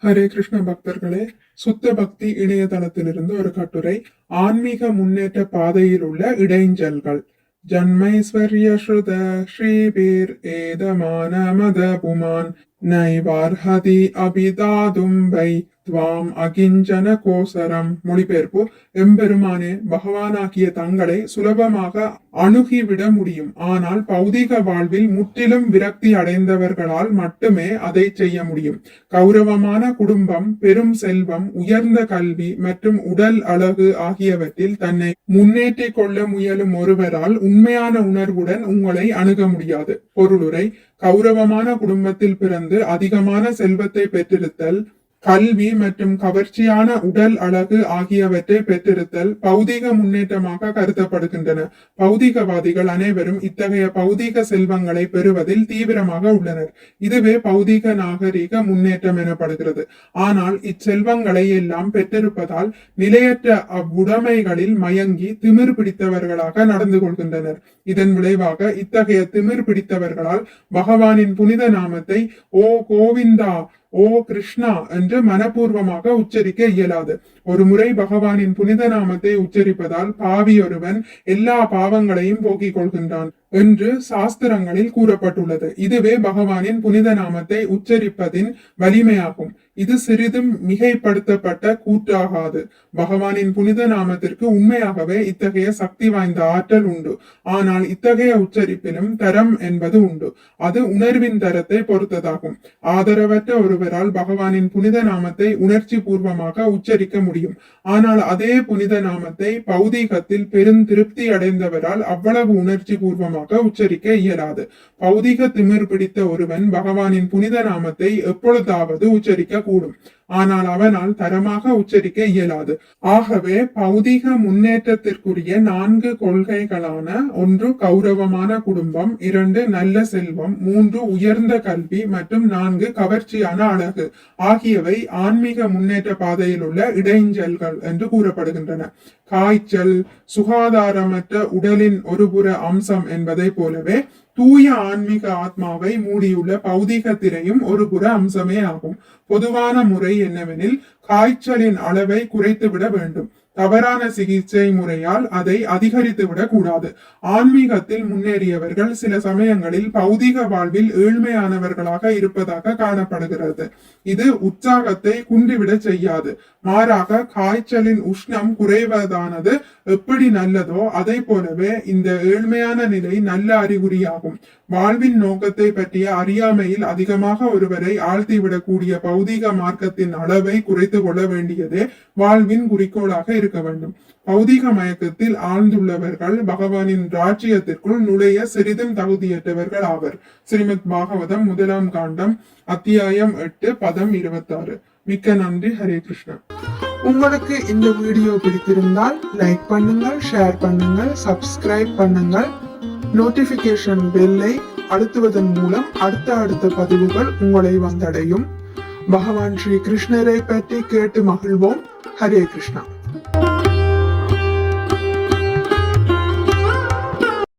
ஹரே கிருஷ்ண பக்தர்களே, சுத்த பக்தி இணையதளத்திலிருந்து ஒரு கட்டுரை. ஆன்மீக முன்னேற்ற பாதையில் உள்ள இடைஞ்சல்கள். ஜன்மைஸ்வர்ய ஸ்ருத ஸ்ரீபீர் ஏதமான மத புமான் நைவார்ஹதி அபிதாதும் வை துவாம் அகிஞ்சன கோசரம். மொழிபெயர்ப்பு: எம்பெருமானே, பகவானாகிய தங்களை சுலபமாக அணுகிவிட முடியும். ஆனால் பௌதிக வாழ்வில் முற்றிலும் விரக்தி அடைந்தவர்களால் மட்டுமே அதை செய்ய முடியும். கௌரவமான குடும்பம், பெரும் செல்வம், உயர்ந்த கல்வி மற்றும் உடல் அழகு ஆகியவற்றில் தன்னை முன்னேற்றிக் கொள்ள முயலும் ஒருவரால் உண்மையான உணர்வுடன் உங்களை அணுக முடியாது. பொருளுரை: கௌரவமான குடும்பத்தில் பிறந்து அதிகமான செல்வத்தை பெற்றிருத்தல், கல்வி மற்றும் கவர்ச்சியான உடல் அழகு ஆகியவற்றை பெற்றிருத்தல் பௌதிக முன்னேற்றமாக கருதப்படுகின்றன. பௌதிகவாதிகள் அனைவரும் இத்தகைய பௌதிக செல்வங்களை பெறுவதில் தீவிரமாக உள்ளனர். இதுவே பௌதிக நாகரிக முன்னேற்றம் எனப்படுகிறது. ஆனால் இச்செல்வங்களை எல்லாம் பெற்றிருப்பதால் நிலையற்ற அவ்வுடைமைகளில் மயங்கி திமிர் பிடித்தவர்களாக நடந்து கொள்கின்றனர். இதன் விளைவாக இத்தகைய திமிர் பிடித்தவர்களால் பகவானின் புனித நாமத்தை ஓ கோவிந்தா, ஓ கிருஷ்ணா என்று மனப்பூர்வமாக உச்சரிக்க இயலாது. ஒரு முறை பகவானின் புனித நாமத்தை உச்சரிப்பதால் பாவி ஒருவன் எல்லா பாவங்களையும் போக்கிக் கொள்கின்றான் என்று சாஸ்திரங்களில் கூறப்பட்டுள்ளது. இதுவே பகவானின் புனித நாமத்தை உச்சரிப்பதின் வலிமையாகும். இது சிறிதும் மிகைப்படுத்தப்பட்ட கூற்றாகாது. பகவானின் புனித நாமத்திற்கு உண்மையாகவே இத்தகைய சக்தி வாய்ந்த ஆற்றல் உண்டு. ஆனால் இத்தகைய உச்சரிப்பிலும் தரம் என்பது உண்டு. அது உணர்வின் தரத்தை பொறுத்ததாகும். ஆதரவற்ற ஒருவரால் பகவானின் புனித நாமத்தை உணர்ச்சி பூர்வமாக உச்சரிக்க முடியும். ஆனால் அதே புனித நாமத்தை பௌதீகத்தில் பெரும் திருப்தி அடைந்தவரால் அவ்வளவு உணர்ச்சி பூர்வமாக உச்சரிக்க இயலாது. பௌதிக திமிர் பிடித்த ஒருவன் பகவானின் புனித நாமத்தை எப்பொழுதாவது உச்சரிக்க கூடும். ஆனால் அவனால் தரமாக உச்சரிக்க இயலாது. ஆகவே பௌதிக முன்னேற்றத்திற்குரிய 4 கொள்கைகளான 1 கௌரவமான குடும்பம், 2 நல்ல செல்வம், 3 உயர்ந்த கல்வி மற்றும் 4 கவர்ச்சியான அழகு ஆகியவை ஆன்மீக முன்னேற்ற பாதையில் உள்ள இடைஞ்சல்கள் என்று கூறப்படுகின்றன. காய்ச்சல் சுகாதாரமற்ற உடலின் ஒரு புற அம்சம் என்பதை போலவே தூய ஆன்மீக ஆத்மாவை மூடியுள்ள பௌதிக திரையும் ஒரு புற அம்சமே ஆகும். பொதுவான முறை என்னவெனில் காய்ச்சலின் அளவை குறைத்துவிட வேண்டும். தவறான சிகிச்சை முறையால் அதை அதிகரித்து விடக் கூடாது. ஆன்மீகத்தில் முன்னேறியவர்கள் சில சமயங்களில் பௌதிக வாழ்வில் ஏழ்மையானவர்களாக இருப்பதாக காணப்படுகிறது. இது உற்சாகத்தை குன்றிவிட செய்யாது. மாறாக காய்ச்சலின் உஷ்ணம் குறைவதானது எப்படி நல்லதோ அதை போலவே இந்த ஏழ்மையான நிலை நல்ல அறிகுறியாகும். வாழ்வின் நோக்கத்தை பற்றிய அறியாமையில் அதிகமாக ஒருவரை ஆழ்த்திவிடக்கூடிய பௌதிக மார்க்கத்தின் அளவை குறைத்து கொள்ள வேண்டியதே வாழ்வின் குறிக்கோளாக இருக்க வேண்டும். பௌதிக மயக்கத்தில் ஆழ்ந்துள்ளவர்கள் பகவானின் ராஜ்யத்திற்குள் நுழைய சிறிதும் தகுதியற்றவர்கள் ஆவர். ஸ்ரீமத் பாகவதம் 1ஆம் காண்டம் அத்தியாயம் 8 பதம் 26. மிக்க நன்றி. ஹரே கிருஷ்ணா. உங்களுக்கு இந்த வீடியோ பிடித்திருந்தால் லைக் பண்ணுங்கள், ஷேர் பண்ணுங்கள், சப்ஸ்கிரைப் பண்ணுங்கள். நோட்டிபிகேஷன் பெல்லை அழுத்துவதன் மூலம் அடுத்த பதிவுகள் உங்களை வந்தடையும். பகவான் ஸ்ரீ கிருஷ்ணரை பற்றி கேட்டு மகிழ்வோம். ஹரே கிருஷ்ணா.